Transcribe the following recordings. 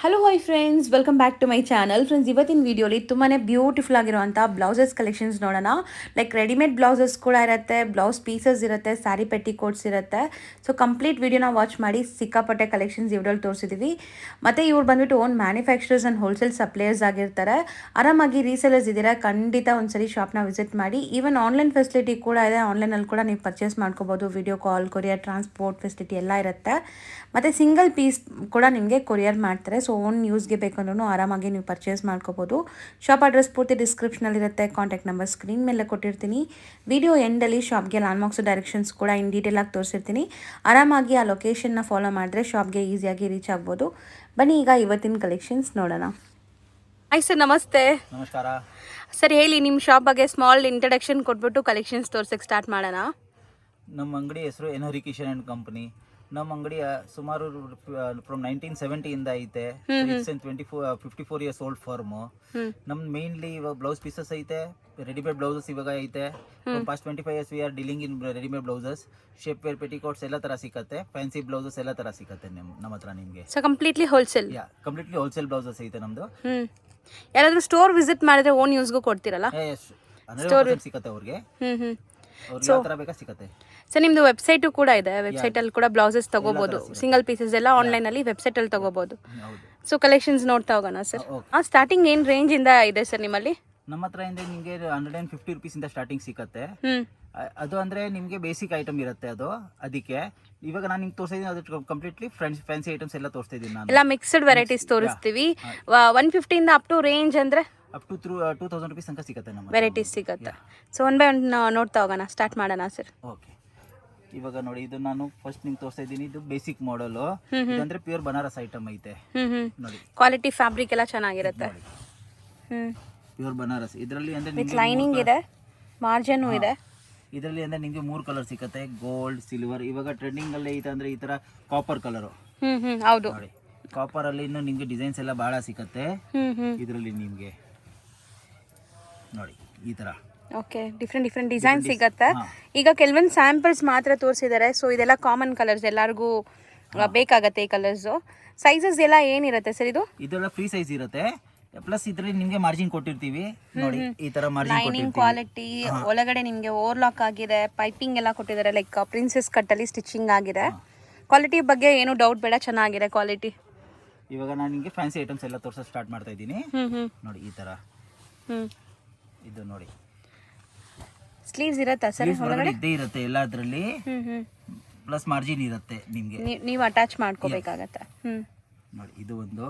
Hello hi friends, welcome back to my channel. Friends, ಇವತ್ತಿನ ವಿಡಿಯೋಲಿ ತುಂಬಾ ಬ್ಯೂಟಿಫುಲ್ ಆಗಿರುವಂಥ ಬ್ಲೌಸಸ್ ಕಲೆಕ್ಷನ್ಸ್ ನೋಡೋಣ. ಲೈಕ್ ರೆಡಿಮೇಡ್ ಬ್ಲೌಸಸ್ ಕೂಡ ಇರುತ್ತೆ, ಬ್ಲೌಸ್ ಪೀಸಸ್ ಇರುತ್ತೆ, ಸ್ಯಾರಿ ಪೆಟಿಕೋಟ್ಸ್ ಇರುತ್ತೆ. ಸೊ ಕಂಪ್ಲೀಟ್ ವಿಡಿಯೋನ ವಾಚ್ ಮಾಡಿ. ಸಿಕ್ಕಾಪಟ್ಟೆ ಕಲೆಕ್ಷನ್ಸ್ ಇವ್ರಲ್ಲಿ ತೋರಿಸಿದ್ದೀವಿ. ಮತ್ತು ಇವ್ರು ಬಂದುಬಿಟ್ಟು own manufacturers and wholesale suppliers ಆಗಿರ್ತಾರೆ. ಆರಾಮಾಗಿ ರೀಸೇಲರ್ಸ್ ಇದ್ದೀರಾ, ಖಂಡಿತ ಒಂದ್ಸರಿ ಶಾಪ್ನ ವಿಸಿಟ್ ಮಾಡಿ. ಈವನ್ ಆನ್ಲೈನ್ ಫೆಸಿಲಿಟಿ ಕೂಡ ಇದೆ. ಆನ್ಲೈನಲ್ಲಿ ಕೂಡ ನೀವು ಪರ್ಚೇಸ್ ಮಾಡ್ಕೋಬೋದು. Video call, courier, transport facility ಎಲ್ಲ ಇರುತ್ತೆ. ಮತ್ತು ಸಿಂಗಲ್ ಪೀಸ್ ಕೂಡ ನಿಮಗೆ ಕೊರಿಯರ್ ಮಾಡ್ತಾರೆ. ಸೊ ಓನ್ ಯೂಸ್ಗೆ ಬೇಕಂದ್ರೂ ಆರಾಮಾಗಿ ನೀವು ಪರ್ಚೇಸ್ ಮಾಡ್ಕೋಬೋದು. ಶಾಪ್ ಅಡ್ರೆಸ್ ಪೂರ್ತಿ ಡಿಸ್ಕ್ರಿಪ್ಷನಲ್ಲಿರುತ್ತೆ. ಕಾಂಟ್ಯಾಕ್ಟ್ ನಂಬರ್ ಸ್ಕ್ರೀನ್ ಮೇಲೆ ಕೊಟ್ಟಿರ್ತೀನಿ. ವಿಡಿಯೋ ಎಂಡಲ್ಲಿ ಶಾಪ್ಗೆ ಲ್ಯಾಂಡ್ಮಾರ್ಕ್ಸ್ ಡೈರೆಕ್ಷನ್ಸ್ ಕೂಡ ಇನ್ ಡೀಟೇಲಾಗಿ ತೋರಿಸಿರ್ತೀನಿ. ಆರಾಮಾಗಿ ಆ ಲೊಕೇಶನ್ನ ಫಾಲೋ ಮಾಡಿದ್ರೆ ಶಾಪ್ಗೆ ಈಸಿಯಾಗಿ ರೀಚ್ ಆಗ್ಬೋದು. ಬನ್ನಿ ಈಗ ಇವತ್ತಿನ ಕಲೆಕ್ಷನ್ಸ್ ನೋಡೋಣ. ಹಾಯ್ ಸರ್, ನಮಸ್ತೆ. ನಮಸ್ಕಾರ ಸರ್, ಹೇಳಿ ನಿಮ್ಮ ಶಾಪ್ ಬಗ್ಗೆ ಸ್ಮಾಲ್ ಇಂಟ್ರಡಕ್ಷನ್ ಕೊಟ್ಬಿಟ್ಟು ಕಲೆಕ್ಷನ್ಸ್ ತೋರ್ಸಕ್ಕೆ ಸ್ಟಾರ್ಟ್ ಮಾಡೋಣ. ನಮ್ಮ ಅಂಗಡಿ ಹೆಸರು ಎನ್ಹರಿ ಕಿಶನ್ ಆ್ಯಂಡ್ ಕಂಪನಿ. ನಮ್ಮ ಅಂಗಡಿ ಸುಮಾರು ಫ್ರಮ್ 1970 ಇಂದ ಐತೆ. 54 ಇಯರ್ಸ್ ಓಲ್ಡ್ ಫಾರ್ಮು. ನಮ್ದು ಮೇನ್ಲಿ ಇವಾಗ ಬ್ಲೌಸ್ ಪೀಸಸ್ ಐತೆ, ರೆಡಿಮೇಡ್ ಬ್ಲೌಸಸ್ ಇವಾಗ ಐತೆ. Past 25 years we are dealing in readymade blouses, shapewear, petticoats ಎಲ್ಲ ತರ ಸಿಕ್ಕತ್ತೆ. ಫ್ಯಾನ್ಸಿ ಬ್ಲೌಸಸ್ ಎಲ್ಲ ತರ ಸಿಕ್ಕತ್ತೆ ನಮ್ಮ ಹತ್ರ ನಿಮಗೆ. So completely wholesale? Completely wholesale blouses ಐತೆ ನಮ್ದು. ಯಾರಾದ್ರೂ ಸ್ಟೋರ್ ವಿಸಿಟ್ ಮಾಡಿದ್ರೆ ಓನ್ ಯೂಸ್ಗೂ ಕೊಡ್ತೀರಲ್ಲ? ಸ್ಟೋರ್ ಸಿಕ್ಕತ್ತೆ ಅವ್ರಿಗೆ. ಅವ್ರಿಗೆ ಯಾವ ತರ ಬೇಕಾ ಸಿಕ್ಕತ್ತೆ. ಸರ್, ನಿಮ್ದು ವೆಬ್ಸೈಟು ಕೂಡ ಇದೆ. ವೆಬ್ಸೈಟಲ್ಲಿ ಕೂಡ ಬ್ಲೌಸಸ್ ತಗೋಬಹುದು. ಸಿಂಗಲ್ ಪೀಸಸ್ ಎಲ್ಲ ಆನ್ಲೈನಲ್ಲಿ ವೆಬ್ಸೈಟಲ್ಲಿ ತಗೋಬಹುದು. ಸೊ ಕಲೆಕ್ಷನ್ಸ್ ನೋಡ್ತಾ ಹೋಗೋಣ ಸರ್. ಸ್ಟಾರ್ಟಿಂಗ್ ಏನು ರೇಂಜ್ ಇಂದ ಇದೆ ಸರ್ ನಿಮ್ಮಲ್ಲಿ? ನಮ್ಮ ಹತ್ರ ಇಂದ ನಿಮಗೆ 150 ರುಪೀಸ್ ಇಂದ ಸ್ಟಾರ್ಟಿಂಗ್ ಸಿಕ್ಕತ್ತೆ. ಅದು ಅಂದ್ರೆ ನಿಮಗೆ ಬೇಸಿಕ್ ಐಟಮ್ ಇರುತ್ತೆ ಅದು. ಅದಕ್ಕೆ ಇವಾಗ ನಾನು ನಿಮ್ಗೆ ತೋರಿಸಿದ್ದೀನಿ, ಅದು ಕಂಪ್ಲೀಟ್ಲಿ ಫ್ಯಾನ್ಸಿ ಐಟಮ್ಸ್ ಎಲ್ಲ ತೋರಿಸ್ತಾ ಇದ್ದೀನಿ ನಾನು. ಎಲ್ಲ ಮಿಕ್ಸ್ಡ್ ವೆರೈಟೀಸ್ ತೋರಿಸ್ತೀವಿ. 150 ಇಂದ ಅಪ್ ಟು ರೇಂಜ್ ಅಂದ್ರೆ ಅಪ್ ಟು 2000 ರುಪೀಸ್ ತನಕ ಸಿಗುತ್ತೆ ನಮ್ಮ ವೆರೈಟೀಸ್ ಸಿಗುತ್ತೆ. ಸೊ ಒನ್ ಬೈ ಒನ್ ನೋಡ್ತಾ ಹೋಗೋಣ. ಸ್ಟಾರ್ಟ್ ಮಾಡೋಣ ಸರ್. ಓಕೆ, ಇವಾಗ ನೋಡಿ, ಇದು ನಾನು ಫಸ್ಟ್ ನಿಮ್ಗೆ ತೋರಿಸ್ತಾ ಇದ್ದೀನಿ. ಇದು ಬೇಸಿಕ್ ಮಾಡಲು. ಇದಂದ್ರೆ ಪ್ಯೂರ್ ಬನಾರಸ್ ಐಟಮ್ ಐತೆ ನೋಡಿ. ಕ್ವಾಲಿಟಿ ಫ್ಯಾಬ್ರಿಕ್ ಎಲ್ಲ ಚೆನ್ನಾಗಿರುತ್ತೆ. ಪ್ಯೂರ್ ಬನಾರಸ್. ಇದರಲ್ಲಿ ಅಂದ್ರೆ ವಿತ್ ಲೈನಿಂಗ್ ಇದೆ, ಮಾರ್ಜಿನ್ ಇದೆ. ಇದರಲ್ಲಿ ಅಂದ್ರೆ ನಿಮಗೆ 3 ಕಲರ್ ಸಿಗುತ್ತೆ, ಗೋಲ್ಡ್, ಸಿಲ್ವರ್. ಇವಾಗ ಟ್ರೆಂಡಿಂಗ್ ಅಲ್ಲಿ ಐತೆ ಅಂದ್ರೆ ಈ ತರ ಕಾಪರ್ ಕಲರ್. ಹೌದು ನೋಡಿ, ಕಾಪರ್ ಅಲ್ಲಿ ಇನ್ನು ನಿಮ್ಗೆ ಡಿಸೈನ್ಸ್ ಎಲ್ಲ ಬಹಳ ಸಿಗುತ್ತೆ. ಇದರಲ್ಲಿ ನಿಮ್ಗೆ ನೋಡಿ ಈ ತರ ಓಕೆ, ಡಿಫ್ರೆಂಟ್ ಡಿಸೈನ್ ಸಿಗುತ್ತೆ. ಈಗ ಕೆಲವೊಂದು ಸ್ಯಾಂಪಲ್ಸ್ ಮಾತ್ರ ತೋರಿಸಿದ್ದಾರೆ. ಸೊ ಇದೆಲ್ಲ ಕಾಮನ್ ಕಲರ್ಸ್, ಎಲ್ಲರಿಗೂ ಬೇಕಾಗತ್ತೆ ಈ ಕಲರ್ಸ್. ಸೈಜಸ್ ಎಲ್ಲ ಏನಿರುತ್ತೆ ಸರ್? ಇದೆಲ್ಲ ಫ್ರೀ ಸೈಜ್ ಇರುತ್ತೆ. ಪ್ಲಸ್ ಇದರಲ್ಲಿ ನಿಮಗೆ ಮಾರ್ಜಿನ್ ಕೊಟ್ಟಿರ್ತೀವಿ ನೋಡಿ, ಈ ತರ ಮಾರ್ಜಿನ್ ಲೈನಿಂಗ್ ಕ್ವಾಲಿಟಿ. ಒಳಗಡೆ ನಿಮಗೆ ಓವರ್ಲಾಕ್ ಆಗಿದೆ, ಪೈಪಿಂಗ್ ಎಲ್ಲ ಕೊಟ್ಟಿದ್ದಾರೆ. ಲೈಕ್ ಪ್ರಿನ್ಸೆಸ್ ಕಟ್ ಅಲ್ಲಿ ಸ್ಟಿಚಿಂಗ್ ಆಗಿದೆ. ಕ್ವಾಲಿಟಿ ಬಗ್ಗೆ ಏನು ಡೌಟ್ ಬೇಡ, ಚೆನ್ನಾಗಿದೆ ಕ್ವಾಲಿಟಿ. ಇವಾಗ ನಾನು ನಿಮಗೆ ಫ್ಯಾನ್ಸಿ ಐಟಮ್ಸ್ ಎಲ್ಲ ತೋರಿಸೋಕೆ ಸ್ಟಾರ್ಟ್ ಮಾಡ್ತಾ ಇದ್ದೀನಿ. ನೋಡಿ ಈ ತರ. ಇದು ನೋಡಿ, ಸ್ಲೀವ್ಸ್ ಇರುತ್ತೆ ಸರ್ ಒಳಗಡೆ? ಇದ್ದೇ ಇರುತ್ತೆ ಎಲ್ಲ ಅದರಲ್ಲಿ. ಪ್ಲಸ್ ಮಾರ್ಜಿನ್ ಇರುತ್ತೆ ನಿಮಗೆ, ನೀವು ಅಟ್ಯಾಚ್ ಮಾಡ್ಕೋಬೇಕಾಗತ್ತೆ. ನೋಡಿ ಇದು ಒಂದು.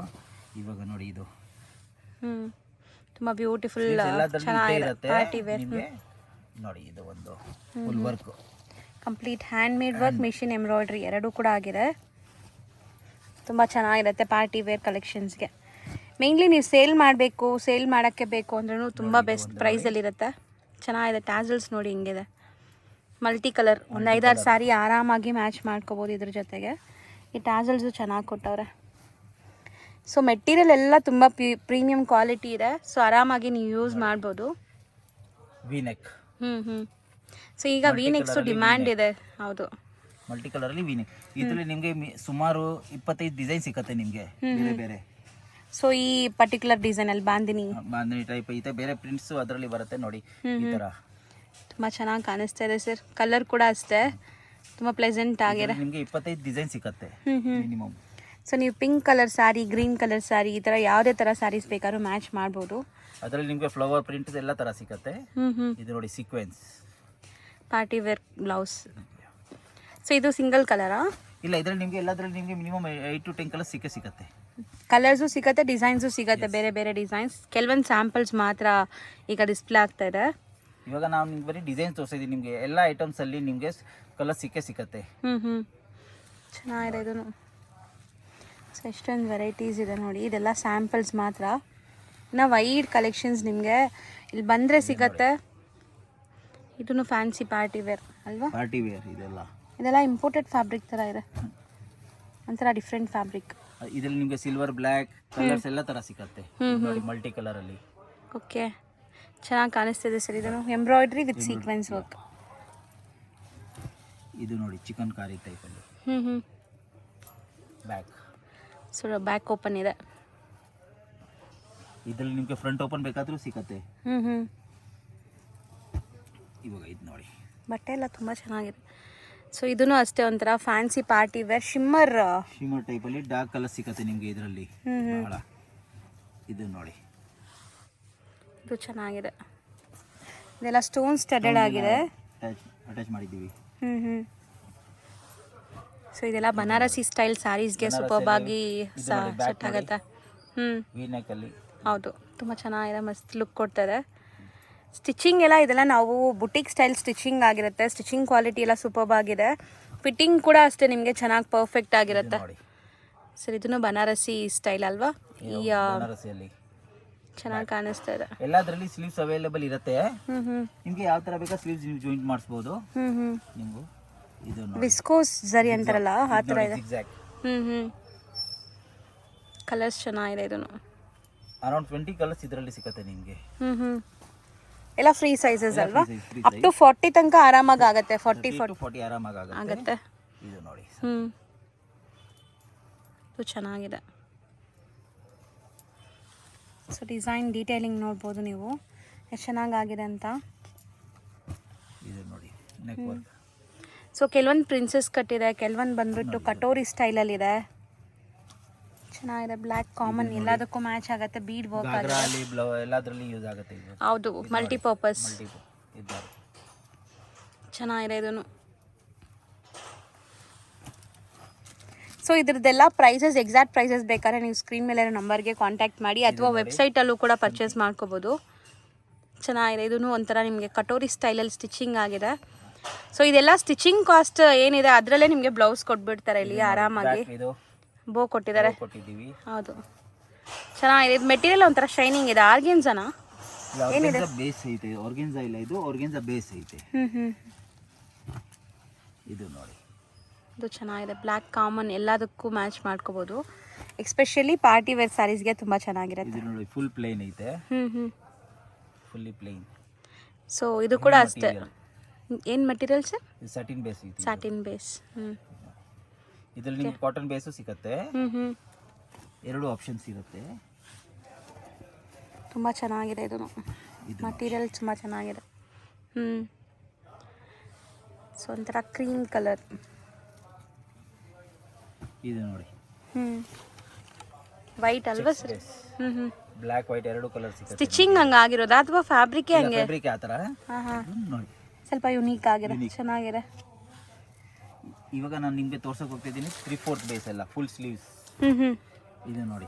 ಇವಾಗ ನೋಡಿ ಇದು ತುಂಬಾ ಬ್ಯೂಟಿಫುಲ್ ಚೆನ್ನಾಗಿರುತ್ತೆ ಪಾರ್ಟಿ ವೇರ್. ನೋಡಿ ಇದು ಒಂದು full work, complete hand made work, machine embroidery ಎರಡೂ ಕೂಡ ಆಗಿದೆ. ತುಂಬ ಚೆನ್ನಾಗಿರುತ್ತೆ ಪಾರ್ಟಿ ವೇರ್ ಕಲೆಕ್ಷನ್ಸ್ಗೆ. ಮೇನ್ಲಿ ನೀವು ಸೇಲ್ ಮಾಡಬೇಕು, ಸೇಲ್ ಮಾಡೋಕ್ಕೆ ಬೇಕು ಅಂದ್ರೂ ತುಂಬ ಬೆಸ್ಟ್ ಪ್ರೈಸಲ್ಲಿರುತ್ತೆ. ಚೆನ್ನಾಗಿದೆ. ಟ್ಯಾಸಲ್ಸ್ ನೋಡಿ ಹಿಂಗಿದೆ, ಮಲ್ಟಿ ಕಲರ್. ಒಂದು 5-6 ಸ್ಯಾರಿ ಆರಾಮಾಗಿ ಮ್ಯಾಚ್ ಮಾಡ್ಕೋಬೋದು ಇದ್ರ ಜೊತೆಗೆ. ಈ ಟ್ಯಾಸಲ್ಸು ಚೆನ್ನಾಗಿ ಕೊಟ್ಟವ್ರೆ. ಸೊ ಮೆಟೀರಿಯಲ್ ಎಲ್ಲ ತುಂಬ ಪ್ರೀಮಿಯಂ ಕ್ವಾಲಿಟಿ ಇದೆ. ಸೊ ಆರಾಮಾಗಿ ನೀವು ಯೂಸ್ ಮಾಡ್ಬೋದು. ವಿನೆಕ್. ಸೊ ಈಗ ವಿನೆಕ್ಸ್ ಡಿಮ್ಯಾಂಡ್ ಇದೆ. ಹೌದು, ಮಲ್ಟಿ ಕಲರ್ ಅಲ್ಲಿ ವಿನೆಕ್. ಇದರಲ್ಲಿ ನಿಮಗೆ ಸುಮಾರು 25 ಡಿಸೈನ್ ಸಿಗುತ್ತೆ ನಿಮಗೆ, ಬೇರೆ ಬೇರೆ. ಸೊ ಈ ಪರ್ಟಿಕ್ಯುಲರ್ ಡಿಸೈನ್ ಅಲ್ಲಿ ಬಾಂದಿನಿ ಟೈಪ್ ಐತೆ, ಬೇರೆ ಪ್ರಿಂಟ್ಸ್ ಅದರಲ್ಲಿ ಬರುತ್ತೆ ನೋಡಿ ಈ ತರ. ತುಂಬಾ ಚೆನ್ನಾಗಿ ಕಾಣಿಸ್ತಾ ಇದೆ ಸರ್. ಕಲರ್ ಕೂಡ ಅಷ್ಟೇ ತುಂಬಾ ಪ್ಲೆಸೆಂಟ್ ಆಗಿದೆ. ನಿಮಗೆ 25 ಡಿಸೈನ್ ಸಿಗುತ್ತೆ ಮಿನಿಮಮ್. ಸೊ ನೀವು pink colour sari, green colour sari, ಈ ತರ ಯಾವುದೇ ತರ ಸ್ಯಾರೀಸ್ ಬೇಕಾದ್ರೂ ಮ್ಯಾಚ್ ಮಾಡ್ಬೋದು. ಅದರಲ್ಲಿ ನಿಮಗೆ ಫ್ಲವರ್ ಪ್ರಿಂಟ್ಸ್ ಎಲ್ಲ ತರ ಸಿಗುತ್ತೆ. ಇದು ನೋಡಿ sequence party wear blouse. So ಇದು ಸಿಂಗಲ್ ಕಲರಾ? ಇಲ್ಲ, ಇದರಲ್ಲಿ ನಿಮಗೆ ಎಲ್ಲದರಲ್ಲಿ ನಿಮಗೆ ಮಿನಿಮಮ್ 8 to 10 ಕಲರ್ಸ್ ಸಿಗುತ್ತೆ. ಕಲರ್ಸು ಸಿಗುತ್ತೆ, ಡಿಸೈನ್ಸು ಸಿಗುತ್ತೆ, ಬೇರೆ ಬೇರೆ ಡಿಸೈನ್ಸ್. ಕೆಲವೊಂದು ಸ್ಯಾಂಪಲ್ಸ್ ಮಾತ್ರ ಈಗ ಡಿಸ್ಪ್ಲೇ ಆಗ್ತಾ ಇದೆ. ಇವಾಗ ನಾವು ನಿಮ್ಗೆ ಬರೀ ಡಿಸೈನ್ಸ್ ತೋರಿಸಿದ್ದೀವಿ. ನಿಮಗೆ ಎಲ್ಲ ಐಟಮ್ಸ್ ಅಲ್ಲಿ ನಿಮಗೆ ಕಲರ್ ಸಿಗುತ್ತೆ. ಚೆನ್ನಾಗಿದೆ ಇದನ್ನು. ಸೊ ಎಷ್ಟೊಂದು ವೆರೈಟೀಸ್ ಇದೆ ನೋಡಿ. ಇದೆಲ್ಲ ಸ್ಯಾಂಪಲ್ಸ್ ಮಾತ್ರ. ಇನ್ನು ವೈಡ್ ಕಲೆಕ್ಷನ್ಸ್ ನಿಮಗೆ ಇಲ್ಲಿ ಬಂದರೆ ಸಿಗತ್ತೆ. ಇದನ್ನು ಫ್ಯಾನ್ಸಿ ಪಾರ್ಟಿ ವೇರ್ ಅಲ್ವಾ? ಪಾರ್ಟಿ ವೇರ್ ಇದೆಲ್ಲ ಇಂಪೋರ್ಟೆಡ್ ಫ್ಯಾಬ್ರಿಕ್ ಥರ ಇದೆ, ಒಂಥರ ಡಿಫ್ರೆಂಟ್ ಫ್ಯಾಬ್ರಿಕ್. ಇದರಲ್ಲಿ ನಿಮಗೆ ಸಿಲ್ವರ್, ಬ್ಲ್ಯಾಕ್ ಕಲರ್ಸ್ ಎಲ್ಲ ತರ ಸಿಗುತ್ತೆ ನೋಡಿ, ಮಲ್ಟಿ ಕಲರ್ ಅಲ್ಲಿ. ಓಕೆ, ಚೆನ್ನಾಗಿ ಕಾಣಿಸ್ತಿದೆ ಸರ್. ಇದನ್ನು ಎಂಬ್ರಾಯ್ಡ್ರಿ ವಿತ್ ಸೀಕ್ವೆನ್ಸ್ ವರ್ಕ್. ಇದು ನೋಡಿ ಚಿಕನ್ ಕಾರಿ ಟೈಪ್ ಅಲ್ಲಿ ಬ್ಯಾಕ್. ಸೊ ಬ್ಯಾಕ್ ಓಪನ್ ಇದೆ. ಇದ್ರಲ್ಲಿ ನಿಮಗೆ ಫ್ರಂಟ್ ಓಪನ್ ಬೇಕಾದ್ರೂ ಸಿಕ್ಕತ್ತೆ. ಹ್ಞೂ ಇವಾಗ ಇದು ನೋಡಿ, ಬಟ್ಟೆ ಎಲ್ಲ ತುಂಬ ಚೆನ್ನಾಗಿದೆ. ಸೊ ಇದೂ ಅಷ್ಟೇ ಒಂಥರ ಫ್ಯಾನ್ಸಿ ಪಾರ್ಟಿ ವೇರ್ ಶಿಮ್ಮರ್ ಟೈಪಲ್ಲಿ ಡಾರ್ಕ್ ಕಲರ್ ಸಿಕ್ಕತ್ತೆ ನಿಮಗೆ ಇದರಲ್ಲಿ ಬಹಳ. ಇದು ನೋಡಿ, ಇದು ಚೆನ್ನಾಗಿದೆ. ಇದೆಲ್ಲ ಸ್ಟೋನ್ ಸ್ಟಡೆಡ್ ಆಗಿದೆ, ಅಟ್ಯಾಚ್ ಮಾಡಿದ್ದೀವಿ. ಹ್ಞೂ ಸೊ ಇದೆಲ್ಲ ಬನಾರಸಿ ಸ್ಟೈಲ್ ಸ್ಯಾರೀಸ್ಗೆ ಸೂಪರ್ಬ್ ಆಗಿ ಸೆಟ್ ಆಗುತ್ತೆ. ವಿ ನೆಕ್ ಅಲ್ಲಿ ಹೌದು, ತುಂಬ ಚೆನ್ನಾಗಿದೆ, ಮಸ್ತ್ ಲುಕ್ ಕೊಡ್ತದೆ. ಸ್ಟಿಚಿಂಗ್ ಎಲ್ಲ ಇದೆಲ್ಲ ನಾವು ಬುಟಿಕ್ ಸ್ಟೈಲ್ ಸ್ಟಿಚಿಂಗ್ ಆಗಿರುತ್ತೆ. ಸ್ಟಿಚಿಂಗ್ ಕ್ವಾಲಿಟಿ ಎಲ್ಲ ಸೂಪರ್ಬ್ ಆಗಿದೆ. ಫಿಟ್ಟಿಂಗ್ ಕೂಡ ಅಷ್ಟೇ ನಿಮಗೆ ಚೆನ್ನಾಗಿ ಪರ್ಫೆಕ್ಟ್ ಆಗಿರುತ್ತೆ. ಸರ್ ಇದನ್ನು ಬನಾರಸಿ ಸ್ಟೈಲ್ ಅಲ್ವಾ? ಈ ಬನಾರಸಿಯಲ್ಲಿ ಚೆನ್ನಾಗಿ ಕಾಣಿಸ್ತಾ ಇದೆ. ಎಲ್ಲದರಲ್ಲಿ ಸ್ಲೀವ್ಸ್ ಅವೈಲೇಬಲ್ ಇರುತ್ತೆ. ನಿಮಗೆ ಯಾವ ತರ ಬೇಕಾ ಸ್ಲೀವ್ಸ್ ನೀವು ಜಾಯಿಂಟ್ ಮಾಡಿಸಬಹುದು. ನಿಮಗೆ ಇದು ನೋಡಿ, ವಿಸ್ಕೋಸ್ ಜರಿ ಅಂತಾರಲ್ಲ ಆ ಥರ ಇದೆ. ಎಕ್ಸಾಕ್ಟ್. ಕಲರ್ಸ್ ಚೆನ್ನಾಗಿದೆ. ಇದನ್ನು ಅರೌಂಡ್ 20 ಕಲರ್ಸ್ ಇದರಲ್ಲಿ ಸಿಗುತ್ತೆ ನಿಮಗೆ. ಎಲ್ಲ ಫ್ರೀ ಸೈಜಸ್ ಅಲ್ವಾ? ಅಪ್ ಟು 40 ತನಕ ಆರಾಮಾಗಿ ಆಗುತ್ತೆ. 40 ಆರಾಮಾಗಿ ಆಗುತ್ತೆ. ಇದು ನೋಡಿ, ಇದು ಚೆನ್ನಾಗಿದೆ. ಸೊ ಡಿಸೈನ್ ಡೀಟೇಲಿಂಗ್ ನೋಡ್ಬೋದು ನೀವು ಎಷ್ಟು ಚೆನ್ನಾಗಾಗಿದೆ ಅಂತ. ಇದು ನೋಡಿ, ನೆಕ್ ವರ್ಕ್. ಸೊ ಕೆಲವೊಂದು ಪ್ರಿನ್ಸಸ್ ಕಟ್ಟಿದೆ, ಕೆಲವೊಂದು ಬಂದ್ಬಿಟ್ಟು ಕಟೋರಿ ಸ್ಟೈಲಲ್ಲಿದೆ. ಚೆನ್ನಾಗಿದೆ. ಬ್ಲ್ಯಾಕ್ ಕಾಮನ್ ಎಲ್ಲದಕ್ಕೂ ಮ್ಯಾಚ್ ಆಗುತ್ತೆ. ಬೀಡ್ ವರ್ಕ್ ಆಗಿದೆ, ಎಲ್ಲದರಲ್ಲಿ ಯೂಸ್ ಆಗುತ್ತೆ ಇದು. ಹೌದು, ಮಲ್ಟಿಪರ್ಪಸ್ ಚೆನ್ನಾಗಿದೆ ಇದನ್ನು. ಸೊ ಇದ್ರದ್ದೆಲ್ಲ ಪ್ರೈಸಸ್, ಎಕ್ಸಾಕ್ಟ್ ಪ್ರೈಸಸ್ ಬೇಕಾದ್ರೆ ನೀವು ಸ್ಕ್ರೀನ್ ಮೇಲೆ ನಂಬರ್ಗೆ ಕಾಂಟ್ಯಾಕ್ಟ್ ಮಾಡಿ ಅಥವಾ ವೆಬ್ಸೈಟಲ್ಲೂ ಕೂಡ ಪರ್ಚೇಸ್ ಮಾಡ್ಕೋಬೋದು. ಚೆನ್ನಾಗಿದೆ. ಇದೂ ಒಂಥರ ನಿಮಗೆ ಕಟೋರಿ ಸ್ಟೈಲಲ್ಲಿ ಸ್ಟಿಚಿಂಗ್ ಆಗಿದೆ. ಸೊ ಇದೆಲ್ಲ ಸ್ಟಿಚಿಂಗ್ ಕಾಸ್ಟ್ ಏನಿದೆ ಅದರಲ್ಲೇ ನಿಮಗೆ ಬ್ಲೌಸ್ ಕೊಟ್ಬಿಡ್ತಾರೆ ಇಲ್ಲಿ ಆರಾಮಾಗಿ. ಬೋ ಕೊಟ್ಟಿದ್ದಾರೆ. ಹೌದು, ಚೆನ್ನಾಗಿದೆ. ಇದು ಮೆಟೀರಿಯಲ್ ಒಂಥರ ಶೈನಿಂಗ್ ಇದೆ. ಆರ್ಗೆನ್ಸಾನಾ? ಏನಿದೆ? ಬೇಸ್ ಐತೆ, ಆರ್ಗೆನ್ಸಾ ಇಲ್ಲ, ಇದು ಆರ್ಗೆನ್ಸಾ ಬೇಸ್ ಐತೆ. ಇದು ನೋಡಿ, ಇದು ಚೆನ್ನಾಗಿದೆ. ಬ್ಲ್ಯಾಕ್ ಕಾಮನ್ ಎಲ್ಲದಕ್ಕೂ ಮ್ಯಾಚ್ ಮಾಡ್ಕೋಬಹುದು. ಎಸ್ಪೆಷಲಿ ಪಾರ್ಟಿ ವೇರ್ ಸ್ಯಾರೀಸ್ಗೆ ತುಂಬ ಚೆನ್ನಾಗಿರುತ್ತೆ. ಇದು ನೋಡಿ, ಫುಲ್ ಪ್ಲೇನ್ ಐತೆ. Fully plain. ಸೊ ಇದು ಕೂಡ ಅಷ್ಟೇ. ಏನು ಮೆಟೀರಿಯಲ್ ಸರ್? ಸ್ಯಾಟಿನ್ ಬೇಸ್ ಐತೆ. Satin base. ಇದರಲ್ಲಿ ನಿಮಗೆ ಕಾಟನ್ ಬೇಸು ಸಿಗುತ್ತೆ. ಎರಡು ಆಪ್ಷನ್ಸ್ ಇರುತ್ತೆ. ತುಂಬ ಚೆನ್ನಾಗಿದೆ. ಇದು ಮಟೀರಿಯಲ್ ತುಂಬ ಚೆನ್ನಾಗಿದೆ. ಸೊ ಒಂಥರ ಕ್ರೀಮ್ ಕಲರ್. ಇದು ನೋಡಿ, ವೈಟ್ ಅಲ್ವಾ ಸರ್? ಬ್ಲ್ಯಾಕ್ ವೈಟ್ ಎರಡು ಕಲರ್ ಸಿಗುತ್ತೆ. ಸ್ಟಿಚಿಂಗ್ ಹಂಗೆ ಆಗಿರೋದಾ ಅಥವಾ ಫ್ಯಾಬ್ರಿಕ್ ಹಂಗೆ? ಫ್ಯಾಬ್ರಿಕ್ ಆ ಥರ ನೋಡಿ, ಸ್ವಲ್ಪ ಯುನೀಕ್ ಆಗಿದೆ, ಚೆನ್ನಾಗಿದೆ. ಇವಾಗ ನಾನು ನಿಮಗೆ ತೋರ್ಸಕ್ಕೆ ಹೋಗ್ತಿದ್ದೀನಿ 3/4 ಬೇಸ್ ಎಲ್ಲ ಫುಲ್ ಸ್ಲೀವ್ಸ್. ಇದು ನೋಡಿ,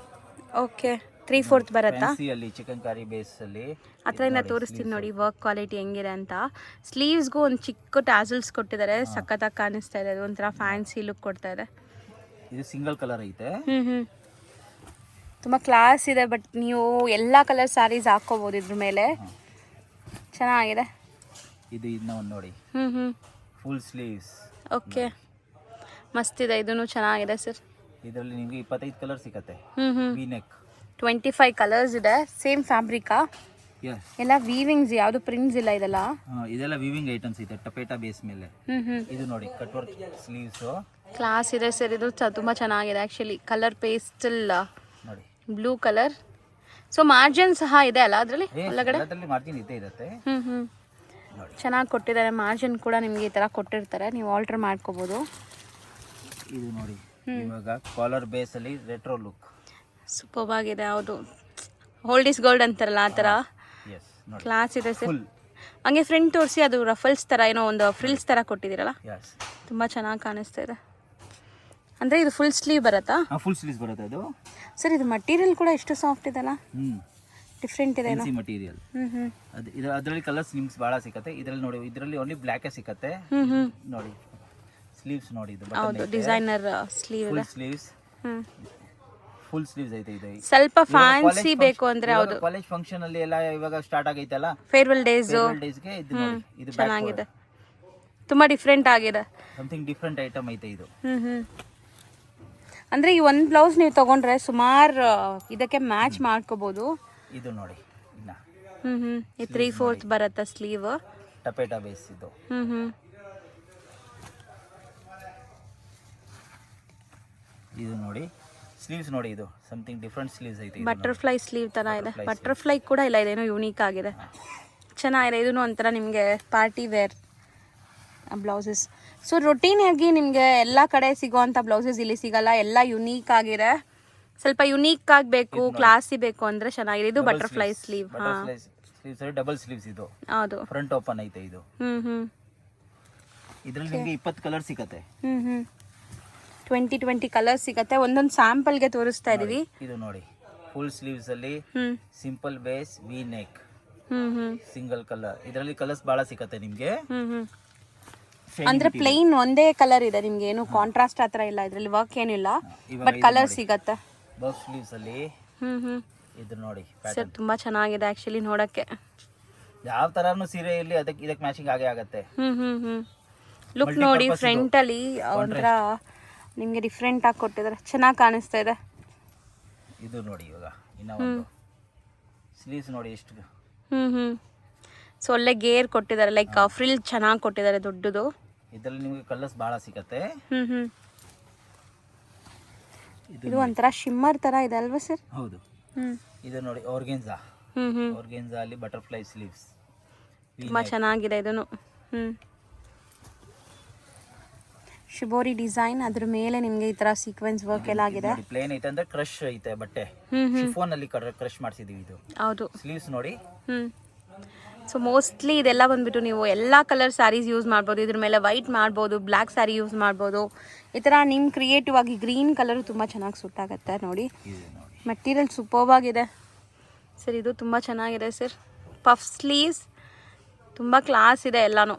ಓಕೆ 3/4 ಬರುತ್ತಾ? ಅಲ್ಲಿ ಚಿಕನ್ಕಾರಿ ಬೇಸ್ ಅಲ್ಲಿ ಹತ್ರದಿಂದ ತೋರಿಸ್ತೀನಿ ನೋಡಿ ವರ್ಕ್ ಕ್ವಾಲಿಟಿ ಹೆಂಗಿದೆ ಅಂತ. ಸ್ಲೀವ್ಸ್ಗೂ ಒಂದು ಚಿಕ್ಕ ಟ್ಯಾಸಲ್ಸ್ ಕೊಟ್ಟಿದ್ದಾರೆ, ಸಖತ್ತಾಗಿ ಕಾಣಿಸ್ತಾ ಇದೆ. ಒಂಥರ ಫ್ಯಾನ್ಸಿ ಲುಕ್ ಕೊಡ್ತಾ ಇದೆ. ಇದು ಸಿಂಗಲ್ ಕಲರ್ ಐತೆ. ತುಂಬ ಕ್ಲಾಸ್ ಇದೆ. ಬಟ್ ನೀವು ಎಲ್ಲ ಕಲರ್ ಸ್ಯಾರೀಸ್ ಹಾಕೋಬಹುದು ಇದ್ರ ಮೇಲೆ. ಚೆನ್ನಾಗಿದೆ. ಇದು ಇದನ್ನ ಒಂದು ನೋಡಿ, ಫುಲ್ ಸ್ಲೀವ್ಸ್. ಓಕೆ, ಮಸ್ತ್ ಇದೆ. ಇದೂ ಚೆನ್ನಾಗಿದೆ ಸರ್. ಇದರಲ್ಲಿ ನಿಮಗೆ 25 ಕಲರ್ ಸಿಗುತ್ತೆ. ವಿ ನೆಕ್ 25 ಕಲರ್ಸ್ ಇದೆ. ಸೇಮ್ ಫ್ಯಾಬ್ರಿಕಾ? ಎಲ್ಲ ವೀವಿಂಗ್ಸ್, ಯಾವುದು ಪ್ರಿಂಟ್ಸ್ ಇಲ್ಲ ಇದೆಲ್ಲ? ಇದೆಲ್ಲ ವೀವಿಂಗ್ ಐಟಮ್ಸ್ ಇದೆ, ಟಪೇಟಾ ಬೇಸ್ ಮೇಲೆ. ಇದು ನೋಡಿ, ಕಟ್ ವರ್ಕ್ ಸ್ಲೀವ್ಸ್. ಕ್ಲಾಸ್ ಇದೆ ಸರ್. ಇದು ತುಂಬ ಚೆನ್ನಾಗಿದೆ ಆ್ಯಕ್ಚುಲಿ. ಕಲರ್ ಪೇಸ್ಟಲ್ ನೋಡಿ, ಬ್ಲೂ ಕಲರ್. ಸೊ ಮಾರ್ಜಿನ್ ಸಹ ಇದೆ ಅಲ್ಲ ಅದರಲ್ಲಿ? ಒಳಗಡೆ ಮಾರ್ಜಿನ್ ಇದ್ದೇ ಇರುತ್ತೆ. ಚೆನ್ನಾಗಿ ಕೊಟ್ಟಿದ್ದಾರೆ. ಮಾರ್ಜಿನ್ ಕೂಡ ನಿಮಗೆ ಈ ಥರ ಕೊಟ್ಟಿರ್ತಾರೆ, ನೀವು ಆಲ್ಟರ್ ಮಾಡ್ಕೋಬೋದು. ಇದು ನೋಡಿ, ಇವಾಗ ಕಾಲರ್ ಬೇಸ್ ಅಲ್ಲಿ ರೆಟ್ರೋ ಲುಕ್ ಸೂಪರ್ ಆಗಿದೆ. ಹೌದು, ಓಲ್ಡ್ ಇಸ್ ಗೋಲ್ಡ್ ಅಂತಾರಲ್ಲ ಆ ಥರ ಕ್ಲಾಸ್ ಇದೆ ಸರ್. ಹಂಗೆ ಫ್ರಂಟ್ ತೋರಿಸಿ, ಅದು ರಫಲ್ಸ್ ಥರ ಏನೋ ಒಂದು ಫ್ರಿಲ್ಸ್ ಥರ ಕೊಟ್ಟಿದ್ದೀರಲ್ಲ, ತುಂಬ ಚೆನ್ನಾಗಿ ಕಾಣಿಸ್ತಾ ಇದೆ. ಅಂದರೆ ಇದು ಫುಲ್ ಸ್ಲೀವ್ ಬರುತ್ತಾ? ಫುಲ್ ಸ್ಲೀವ್ಸ್ ಬರುತ್ತೆ ಅದು. ಸರ್ ಇದು ಮಟೀರಿಯಲ್ ಕೂಡ ಎಷ್ಟು ಸಾಫ್ಟ್ ಇದೆಲ್ಲ, ಡಿಫ್ರೆಂಟ್ ಇದೆ. ಮಟೀರಿಯಲ್ ಅದರಲ್ಲಿ ಕಲರ್ಸ್ ನಿಮ್ಗೆ ಭಾಳ ಸಿಕ್ಕತ್ತೆ. ಇದರಲ್ಲಿ ನೋಡಿ, ಇದರಲ್ಲಿ ಓನ್ಲಿ ಬ್ಲ್ಯಾಕೇ ಸಿಕ್ಕತ್ತೆ. ನೋಡಿ ಸ್ಲೀವ್ಸ್ ನೋಡಿ, ಇದು ಹೌದು ಡಿಸೈನರ್ ಸ್ಲೀವ್ ಇದೆ. ಸ್ಲೀವ್ಸ್ ಫುಲ್ ಸ್ಲೀವ್ಸ್ ಐತೆ. ಇದು ಸ್ವಲ್ಪ ಫ್ಯಾನ್ಸಿ ಬೇಕು ಅಂದ್ರೆ ಹೌದು, ಕಾಲೇಜ್ ಫಂಕ್ಷನ್ ಅಲ್ಲಿ ಎಲ್ಲ ಇವಾಗ ಸ್ಟಾರ್ಟ್ ಆಗೈತಲ್ಲ, ಫೇರ್ವೆಲ್ ಡೇಸ್ಗೆ ಇದು ನೋಡಿ, ಇದು ಚೆನ್ನಾಗಿದೆ, ತುಂಬಾ ಡಿಫ್ರೆಂಟ್ ಆಗಿದೆ. ಸಮಥಿಂಗ್ ಡಿಫ್ರೆಂಟ್ ಐಟಮ್ ಐತೆ ಇದು. ಅಂದ್ರೆ ಈ ಒಂದು ಬ್ಲೌಸ್ ನೀವು ತಗೊಂಡ್ರೆ ಸುಮಾರು ಇದಕ್ಕೆ ಮ್ಯಾಚ್ ಮಾಡ್ಕೋಬಹುದು. ಇದು ನೋಡಿ, ಈ 3/4 ಬರುತ್ತೆ ಸ್ಲೀವ್, ಟಪೇಟಾ ಬೇಸ್ ಇದು. ಇದು ನೋಡಿ, ಸ್ಲೀವ್ಸ್ ನೋಡಿ, ಇದು ಸಮಥಿಂಗ್ ಡಿಫ್ರೆಂಟ್ ಸ್ಲೀವ್ಸ್ ಐತೆ. ಬಟರ್ಫ್ಲೈ ಸ್ಲೀವ್ ಥರ ಇದೆ. ಬಟರ್ಫ್ಲೈ ಕೂಡ ಇಲ್ಲ, ಇದೇನೋ ಯೂನಿಕ್ ಆಗಿದೆ, ಚೆನ್ನಾಗಿದೆ. ಇದೂ ಒಂಥರ ನಿಮಗೆ ಪಾರ್ಟಿ ವೇರ್ ಬ್ಲೌಸಸ್. ಸೊ ರೊಟೀನಾಗಿ ನಿಮಗೆ ಎಲ್ಲ ಕಡೆ ಸಿಗೋವಂಥ ಬ್ಲೌಸಸ್ ಇಲ್ಲಿ ಸಿಗಲ್ಲ, ಎಲ್ಲ ಯುನೀಕ್ ಆಗಿದೆ. ಸ್ವಲ್ಪ ಯುನೀಕ್ ಆಗಬೇಕು, ಕ್ಲಾಸಿ ಬೇಕು ಅಂದರೆ ಚೆನ್ನಾಗಿದೆ. ಇದು ಬಟರ್ಫ್ಲೈ ಸ್ಲೀವ್. ಡಬಲ್ ಸ್ಲೀವ್ಸ್ ಇದು. ಹೌದು, ಫ್ರಂಟ್ ಓಪನ್ ಐತೆ ಇದು. ಇದರಲ್ಲಿ ನಿಮಗೆ 20 ಕಲರ್ ಸಿಗುತ್ತೆ. 20 ಕಲರ್ಸ್ ಸಿಗುತ್ತೆ. ಒಂದೊಂದು ಸ್ಯಾಂಪಲ್ಗೆ ತೋರಿಸ್ತಾ ಇದೀವಿ. ಇದು ನೋಡಿ, ಫುಲ್ ಸ್ಲೀವ್ಸ್ ಅಲ್ಲಿ simple base, V neck, single colour. ಇದರಲ್ಲಿ ಕಲರ್ಸ್ ಬಹಳ ಸಿಗುತ್ತೆ ನಿಮಗೆ. ಅಂದ್ರೆ ಪ್ಲೈನ್ ಒಂದೇ ಕಲರ್ ಇದೆ, ನಿಮ್ಗೆ ಏನು ಕಾಂಟ್ರಾಸ್ಟ್ ಆತರ ಇಲ್ಲ, ಇದ್ರಲ್ಲಿ ವರ್ಕ್ ಏನಿಲ್ಲ, ಬಟ್ ಕಲರ್ ಸಿಗತ್ತೆ. ಬಫ್ ಸ್ಲೀವ್ಸ್ ಅಲ್ಲಿ ಇದು ನೋಡಿ ಸರ್, ತುಂಬಾ ಚೆನ್ನಾಗಿದೆ ಆಕ್ಚುಲಿ ನೋಡಕ್ಕೆ. ಯಾವ ತರಾನು ಸೀರೆ ಇಲ್ಲಿ ಇದಕ್ಕೆ ಮ್ಯಾಚಿಂಗ್ ಆಗೇ ಆಗುತ್ತೆ. ಲುಕ್ ನೋಡಿ, ಫ್ರಂಟ್ ಅಲ್ಲಿ ಒಂಥರ ನಿಮ್ಗೆ ಡಿಫ್ರೆಂಟ್ ಆಗಿ ಕೊಟ್ಟಿದ್ದಾರೆ, ಚೆನ್ನಾಗಿ ಕಾಣಿಸ್ತಾ ಇದೆ. ಇದು ನೋಡಿ, ಇವಾಗ ಇನ್ನ ಒಂದು ಸ್ಲೀವ್ಸ್ ನೋಡಿ ಎಷ್ಟು. ಸೊ ಒಳ್ಳೆ ಗೇರ್ ಕೊಟ್ಟಿದ್ದಾರೆ, ಲೈಕ್ ಫ್ರಿಲ್ ಚೆನ್ನಾಗಿ ಕೊಟ್ಟಿದ್ದಾರೆ ದೊಡ್ಡದು. ಇದರಲ್ಲಿ ನಿಮಗೆ ಕಲರ್ಸ್ ಬಹಳ ಸಿಗುತ್ತೆ. ಇದು ಒಂಥರ ಶಿಮ್ಮರ್ ತರ ಇದೆ ಅಲ್ವಾ ಸರ್? ಹೌದು. ಇದು ನೋಡಿ, ಆರ್ಗೆನ್ಜಾ. ಆರ್ಗೆನ್ಜಾ ಅಲ್ಲಿ ಬಟರ್ಫ್ಲೈ ಸ್ಲೀವ್ಸ್ ತುಂಬಾ ಚೆನ್ನಾಗಿದೆ. ಇದನ್ನು ಶಿಬೋರಿ ಡಿಸೈನ್, ಅದ್ರ ಮೇಲೆ ನಿಮ್ಗೆ ಈ ತರ ಸೀಕ್ವೆನ್ಸ್ ವರ್ಕ್ ಎಲ್ಲ ಆಗಿದೆ. ಪ್ಲೇನ್ ಐತೆ ಅಂದ್ರೆ ಕ್ರಶ್ ಐತೆ ಬಟ್ಟೆ, ಶಿಫಾನ್ ಅಲ್ಲಿ ಕ್ರಶ್ ಮಾಡಿಸಿದೀವಿ. ಇದು ಹೌದು. ಸ್ಲೀವ್ಸ್ ನೋಡಿ. ಸೊ ಮೋಸ್ಟ್ಲಿ ಇದೆಲ್ಲ ಬಂದ್ಬಿಟ್ಟು ನೀವು ಎಲ್ಲ ಕಲರ್ ಸ್ಯಾರೀಸ್ ಯೂಸ್ ಮಾಡ್ಬೋದು. ಇದ್ರ ಮೇಲೆ ವೈಟ್ ಮಾಡ್ಬೋದು, ಬ್ಲ್ಯಾಕ್ ಸ್ಯಾರಿ ಯೂಸ್ ಮಾಡ್ಬೋದು. ಈ ಥರ ನಿಮ್ಮ ಕ್ರಿಯೇಟಿವ್ ಆಗಿ ಗ್ರೀನ್ ಕಲರು ತುಂಬ ಚೆನ್ನಾಗಿ ಸೂಟ್ ಆಗುತ್ತೆ ನೋಡಿ. ಮೆಟೀರಿಯಲ್ ಸೂಪರ್ಬ್ ಆಗಿದೆ ಸರ್, ಇದು ತುಂಬ ಚೆನ್ನಾಗಿದೆ ಸರ್. ಪಫ್ ಸ್ಲೀವ್ಸ್ ತುಂಬ ಕ್ಲಾಸ್ ಇದೆ ಎಲ್ಲನೂ.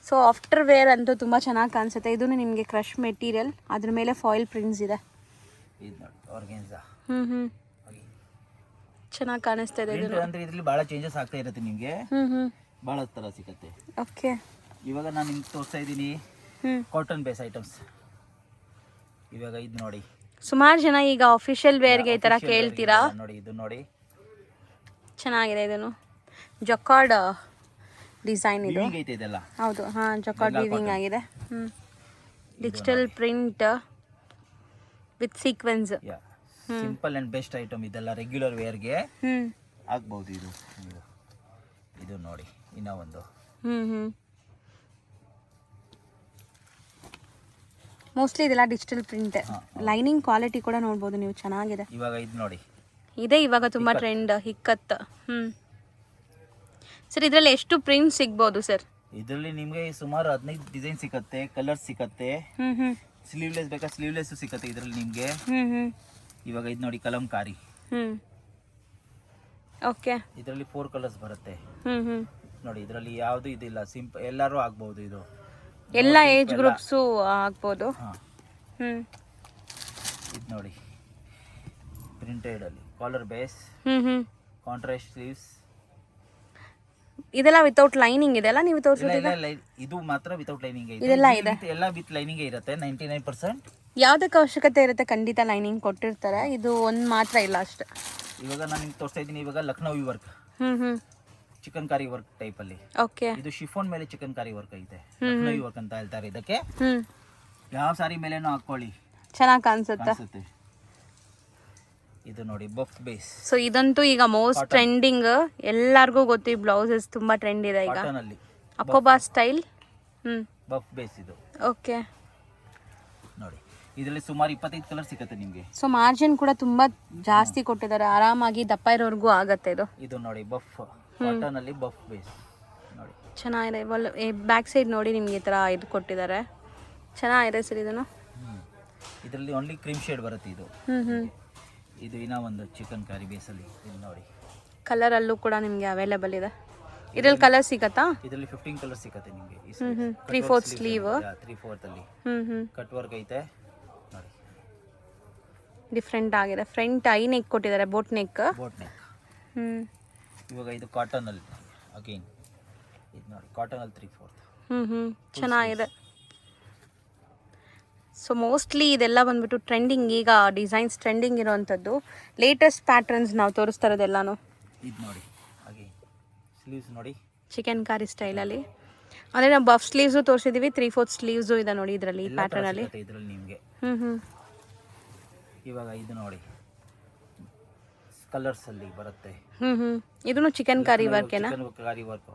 ಸೊ ಆಫ್ಟರ್ ವೇರ್ ಅಂತೂ ತುಂಬ ಚೆನ್ನಾಗಿ ಕಾಣಿಸುತ್ತೆ. ಇದೂ ನಿಮಗೆ ಕ್ರಶ್ ಮೆಟೀರಿಯಲ್, ಅದ್ರ ಮೇಲೆ ಫಾಯಿಲ್ ಪ್ರಿಂಟ್ಸ್ ಇದೆ. ಚೆನ್ನಾಗಿ ಕಾಣಿಸ್ತಾ ಇದೆ. ಅಂದ್ರೆ ಇದರಲ್ಲಿ ಬಹಳ ಚೇಂಜಸ್ ಆಗ್ತಾ ಇರುತ್ತೆ ನಿಮಗೆ, ಬಹಳ ತರ ಸಿಗುತ್ತೆ. ಓಕೆ, ಇವಾಗ ನಾನು ನಿಮ್ಗೆ ತೋರಿಸ್ತಾ ಇದ್ದೀನಿ ಕಾಟನ್ ಬೇಸ್ ಐಟಮ್ಸ್. ಇವಾಗ ಇದು ನೋಡಿ, ಸುಮಾರು ಜನ ಈಗ ಅಫಿಷಿಯಲ್ ವೇರ್ಗೆ ಈ ತರ ಕೇಳ್ತೀರಾ ನೋಡಿ. ಇದು ನೋಡಿ, ಚೆನ್ನಾಗಿದೆ. ಇದನ್ನು ಜಕಾರ್ಡ್ ಡಿಸೈನ್ ಇದು. ಇದೆಲ್ಲ ಹೌದು, ಹಾ, ಜಕಾರ್ಡ್ ವೀವಿಂಗ್ ಆಗಿದೆ. Digital print with sequence. Simple and best item ಇದೆಲ್ಲ, ರೆಗ್ಯುಲರ್ ವೇರ್ಗೆ ಆಗ್ಬಹುದು. ಇದು ನೋಡಿ, ಇನ್ನ ಒಂದು ಮೋಸ್ಟ್ಲಿ ಇದೆಲ್ಲ ಡಿಜಿಟಲ್ ಪ್ರಿಂಟ್. ಲೈನಿಂಗ್ ಕ್ವಾಲಿಟಿ ಕೂಡ ನೋಡ್ಬೋದು ನೀವು, ಚೆನ್ನಾಗಿದೆ. ಇವಾಗ ಇದು ನೋಡಿ, ಇದೆ ಇವಾಗ ತುಂಬಾ ಟ್ರೆಂಡ್ ಹಿಕ್ಕತ್. ಸರ್ ಇದರಲ್ಲಿ ಎಷ್ಟು ಪ್ರಿಂಟ್ ಸಿಗ್ಬೋದು ಸರ್? ಇದರಲ್ಲಿ ನಿಮಗೆ ಸುಮಾರು 15 ಡಿಸೈನ್ ಸಿಗುತ್ತೆ, ಕಲರ್ ಸಿಗುತ್ತೆ. ಸ್ಲೀವ್ಲೆಸ್ ಬೇಕಾ ಸ್ಲೀವ್ಲೆಸ್ ಸಿಗುತ್ತೆ ಇದರಲ್ಲಿ ನಿಮಗೆ. ಇವಾಗ ಇದು ನೋಡಿ, ಕಲಂಕಾರಿ. ಓಕೆ, ಇದರಲ್ಲಿ 4 ಕಲರ್ಸ್ ಬರುತ್ತೆ ನೋಡಿ. ಇದರಲ್ಲಿ ಯಾವುದು ಇದಿಲ್ಲ, ಸಿಂಪಲ್ ಎಲ್ಲರೂ ಆಗ್ಬಹುದು. ಇದು ಎಲ್ಲ ಏಜ್ ಗ್ರೂಪ್ಸು ಆಗ್ಬೋದು. ಇದು ನೋಡಿ, ಪ್ರಿಂಟೆಡ್ ಅಲ್ಲಿ ಕಾಲರ್ ಬೇಸ್, ಕಾಂಟ್ರಾಸ್ಟ್ ಸ್ಲೀವ್ಸ್. ಇದೆಲ್ಲ ವಿತೌಟ್ ಲೈನಿಂಗ್ ಇದೆಲ್ಲ ನೀವು ತೋರಿಸಿದ್ರೆ? ಇದು ಮಾತ್ರ ವಿತೌಟ್ ಲೈನಿಂಗ್ ಇದೆ. ಇದೆಲ್ಲ ಇದೆ, ಎಲ್ಲ ವಿತ್ ಲೈನಿಂಗ್ ಇರುತ್ತೆ 99%. ಯಾವ್ದಕ್ಕೆ ಅವಶ್ಯಕತೆ ಇರುತ್ತೆ ಖಂಡಿತ ಲೈನಿಂಗ್ ಕೊಟ್ಟಿರ್ತಾರೆ, ಇದು ಒಂದು ಮಾತ್ರ ಇಲ್ಲ ಅಷ್ಟೇ. ಇವಾಗ ನಾನು ನಿಮ್ಗೆ ತೋರಿಸ್ತಾ ಇದ್ದೀನಿ, ಇವಾಗ ಲಕ್ನೋವಿ ವರ್ಕ್, ಚಿಕನ್ ಕಾರಿ ವರ್ಕ್ ಟೈಪ್ ಅಲ್ಲಿ. ಓಕೆ, ಇದು ಶಿಫಾನ್ ಮೇಲೆ ಚಿಕನ್ ಕಾರಿ ವರ್ಕ್ ಐತೆ, ಲಕ್ನೋವಿ ವರ್ಕ್ ಅಂತ ಹೇಳ್ತಾರೆ ಇದಕ್ಕೆ. ಯಾವ ಸಾರಿ ಮೇಲೇನೂ ಹಾಕೊಳ್ಳಿ, ಚೆನ್ನಾಗಿ ಕಾಣಿಸುತ್ತೆ. ಇದು ನೋಡಿ, ಬಫ್ ಬೇಸ್. ಸೊ ಇದಂತೂ ಈಗ ಮೋಸ್ಟ್ ಟ್ರೆಂಡಿಂಗ್, ಎಲ್ಲರಿಗೂ ಗೊತ್ತು. ಈ ಬ್ಲೌಸಸ್ ತುಂಬಾ ಟ್ರೆಂಡ್ ಇದೆ ಈಗ. ಅಕೋಬಾ ಸ್ಟೈಲ್ ಬಫ್ ಬೇಸ್ ಇದು. ಓಕೆ ನೋಡಿ, ಇದರಲ್ಲಿ ಸುಮಾರು 25 ಕಲರ್ ಸಿಗುತ್ತೆ ನಿಮಗೆ. ಸೊ ಮಾರ್ಜಿನ್ ಕೂಡ ತುಂಬಾ ಜಾಸ್ತಿ ಕೊಟ್ಟಿದ್ದಾರೆ, ಆರಾಮಾಗಿ ದಪ್ಪ ಇರೋರ್ಗೂ ಆಗತ್ತೆ ಇದು. ಇದು ನೋಡಿ, ಬಫ್ ಕಾಟನ್ ಅಲ್ಲಿ ಬಫ್ ಬೇಸ್ ನೋಡಿ, ಚೆನ್ನಾಗಿದೆ. ಬ್ಯಾಕ್ ಸೈಡ್ ನೋಡಿ ನಿಮ್ಗೆ ಈ ತರ ಇದು ಕೊಟ್ಟಿದ್ದಾರೆ, ಚೆನ್ನಾಗಿದೆ ಸರ್. ಇದನ್ನು ಇದರಲ್ಲಿ ಓನ್ಲಿ ಕ್ರೀಮ್ ಶೇಡ್ ಬರುತ್ತೆ ಇದು. ಇದು ಇನ್ನ ಒಂದು ಚಿಕನ್ ಕರಿ ಬೇಸ್ ಅಲ್ಲಿ. ಇದು ನೋಡಿ, ಕಲರ್ ಅಲ್ಲೂ ಕೂಡ ನಿಮ್ಗೆ ಅವೈಲೇಬಲ್ ಇದೆ. ಇದರಲ್ಲಿ ಕಲರ್ ಸಿಗತ್ತಾ? ಇದರಲ್ಲಿ 15 ಕಲರ್ ಸಿಗುತ್ತೆ ನಿಮಗೆ. 3/4 ಸ್ಲೀವ್, 3/4 ಅಲ್ಲಿ ಕಟ್ ವರ್ಕ್ ಐತೆ ನೋಡಿ, ಡಿಫ್ರೆಂಟ್ ಆಗಿದೆ. ಫ್ರಂಟ್ ಐ ನೆಕ್ ಕೊಟ್ಟಿದ್ದಾರೆ, ಬೋಟ್ ನೆಕ್. ಇವಾಗ ಇದು ಕಾಟನ್ ಅಲ್ಲಿ ಅಗೈನ್. ಇದು ನೋಡಿ, ಕಾಟನ್ ಅಲ್ಲಿ 3/4. ಚೆನ್ನಾಗಿದೆ. ಸೊ ಮೋಸ್ಟ್ಲಿ ಇದೆಲ್ಲ ಬಂದ್ಬಿಟ್ಟು ಟ್ರೆಂಡಿಂಗ್, ಈಗ ಡಿಸೈನ್ಸ್ ಟ್ರೆಂಡಿಂಗ್ ಇರೋವಂಥದ್ದು. ಲೇಟೆಸ್ಟ್ ಪ್ಯಾಟರ್ನ್ಸ್ ನಾವು ತೋರಿಸ್ತಾ ಇರೋದೆಲ್ಲಾನು. ಇದು ನೋಡಿ, ಹಾಗೆ ಸ್ಲೀವ್ಸ್ ನೋಡಿ, ಚಿಕನ್ ಕಾರಿ ಸ್ಟೈಲಲ್ಲಿ. ಅಂದರೆ ನಾವು ಬಫ್ ಸ್ಲೀವ್ಸು ತೋರಿಸಿದ್ದೀವಿ, 3/4 ಸ್ಲೀವ್ಸು ಇದೆ ನೋಡಿ ಇದರಲ್ಲಿ, ಪ್ಯಾಟರ್ನಲ್ಲಿ. ಇದರಲ್ಲಿ ನಿಮಗೆ ಇವಾಗ ಇದು ನೋಡಿ ಕಲರ್ಸಲ್ಲಿ ಬರುತ್ತೆ. ಇದನ್ನು ಚಿಕನ್ ಕರಿ ವರ್ಕೇನಾ? Chicken curry work.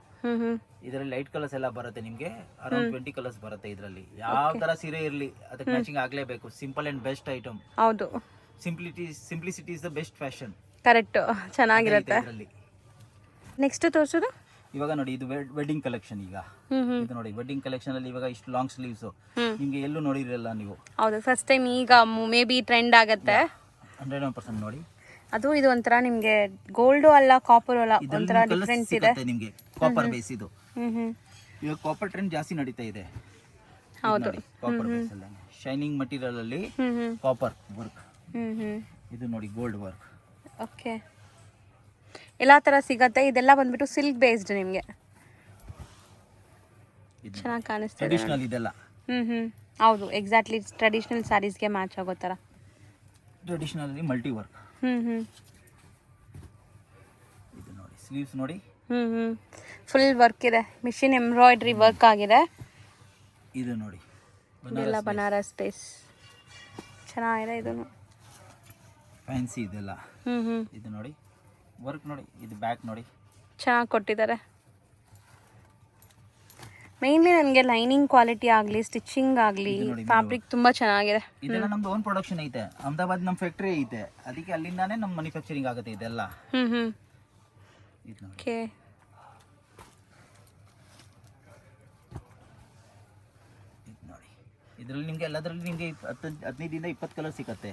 ಇದರಲ್ಲಿ ಲೈಟ್ ಕಲರ್ಸ್ ಎಲ್ಲ ಬರುತ್ತೆ ನಿಮಗೆ. ಅರೌಂಡ್ 20 ಕಲರ್ಸ್ ಬರುತ್ತೆ ಇದರಲ್ಲಿ. ಯಾವ ತರ ಸೀರೆ ಇರಲಿ ಅದಕ್ಕೆ ಮ್ಯಾಚಿಂಗ್ ಆಗಲೇಬೇಕು. Simple and best item. ಹೌದು, simplicity is the best fashion. Correct, ಚೆನ್ನಾಗಿರುತ್ತೆ. ನೆಕ್ಸ್ಟ್ ತೋರಿಸೋದು ಇವಾಗ ನೋಡಿ ಇದು ವೆಡ್ಡಿಂಗ್ ಕಲೆಕ್ಷನ್. ಈಗ ಇದು ನೋಡಿ ವೆಡ್ಡಿಂಗ್ ಕಲೆಕ್ಷನ್ ಅಲ್ಲಿ ಇವಾಗ ಇಷ್ಟು ಲಾಂಗ್ ಸ್ಲೀವ್ಸ್ ನಿಮ್ಗೆ ಎಲ್ಲೂ ನೋಡಿರಲ್ಲ ನೀವು. ಹೌದು, ಫಸ್ಟ್ ಟೈಮ್ ಈಗ ಮೇ ಬಿ ಟ್ರೆಂಡ್ ಆಗುತ್ತೆ. 100% ನೋಡಿ. ಅದು ಇದು ಒಂಥರ ನಿಮ್ಗೆ ಗೋಲ್ಡ್ ಅಲ್ಲ ಕಾಪರ್ ಅಲ್ಲ, ಒಂಥರ ಡಿಫರೆನ್ಸ್ ಇದೆ ನಿಮ್ಗೆ. ಕಾಪರ್ ಬೇಸ್ ಇದು. ಇವಾಗ ಕಾಪರ್ ಟ್ರೆಂಡ್ ಜಾಸ್ತಿ ನಡೀತಾ ಇದೆ. ಹೌದು, ಕಾಪರ್ ಬೇಸ್ ಅಲ್ಲ, ಶೈನಿಂಗ್ ಮಟೀರಿಯಲ್ ಅಲ್ಲಿ ಕಾಪರ್ ವರ್ಕ್. ಇದು ನೋಡಿ ಗೋಲ್ಡ್ ವರ್ಕ್. ಓಕೆ, ಎಲ್ಲ ತರ ಸಿಗತ್ತೆ. ಇದೆಲ್ಲ ಬಂದ್ಬಿಟ್ಟು ಸಿಲ್ಕ್ ಬೇಸ್ಡ್ ನಿಮ್ಗೆ. ಚೆನ್ನಾಗಿ ಕಾಣಿಸ್ತಿದೆ. ಟ್ರೆಡಿಷನಲ್ ಇದೆಲ್ಲ. ಹೌದು, ಎಕ್ಸಾಕ್ಟ್ಲಿ ಟ್ರೆಡಿಷನಲ್ ಸ್ಯಾರೀಸ್ಗೆ ಮ್ಯಾಚ್ ಆಗೋ ಥರ. ಟ್ರೆಡಿಷನಲ್ ಅಲ್ಲಿ ಮಲ್ಟಿ ವರ್ಕ್. ಇದು ನೋಡಿ ಸ್ಲೀವ್ಸ್ ನೋಡಿ. ಫುಲ್ ವರ್ಕ್ ಇದೆ, ಮಿಷಿನ್ ಎಂಬ್ರಾಯ್ಡ್ರಿ ವರ್ಕ್ ಆಗಿದೆ. ಇದು ನೋಡಿ ಇದೆಲ್ಲ ಬನಾರಸ್ ಪೀಸ್, ಚೆನ್ನಾಗಿದೆ. ಇದನ್ನು ಫ್ಯಾನ್ಸಿ ಇದೆಲ್ಲ. ಇದು ನೋಡಿ ವರ್ಕ್ ನೋಡಿ. ಇದು ಬ್ಯಾಕ್ ನೋಡಿ, ಚೆನ್ನಾಗಿ ಕೊಟ್ಟಿದ್ದಾರೆ. ಮೇನ್ಲಿ ನನಗೆ ಲೈನಿಂಗ್ ಕ್ವಾಲಿಟಿ ಆಗಲಿ, ಸ್ಟಿಚಿಂಗ್ ಆಗಲಿ, ಫ್ಯಾಬ್ರಿಕ್ ತುಂಬ ಚೆನ್ನಾಗಿದೆ. ಇದೆಲ್ಲ ನಮ್ದು ಓನ್ ಪ್ರೊಡಕ್ಷನ್ ಐತೆ. ಅಹಮದಾಬಾದ್ ನಮ್ಮ ಫ್ಯಾಕ್ಟ್ರಿ ಐತೆ, ಅದಕ್ಕೆ ಅಲ್ಲಿಂದಾನೇ ನಮ್ಮ ಮ್ಯಾನುಫ್ಯಾಕ್ಚರಿಂಗ್ ಆಗುತ್ತೆ ಇದೆಲ್ಲ. ಓಕೆ, ನೋಡಿ ಇದರಲ್ಲಿ ನಿಮಗೆ ಎಲ್ಲದರಲ್ಲಿ ನಿಮಗೆ 15ರಿಂದ 20 ಕಲರ್ ಸಿಗುತ್ತೆ.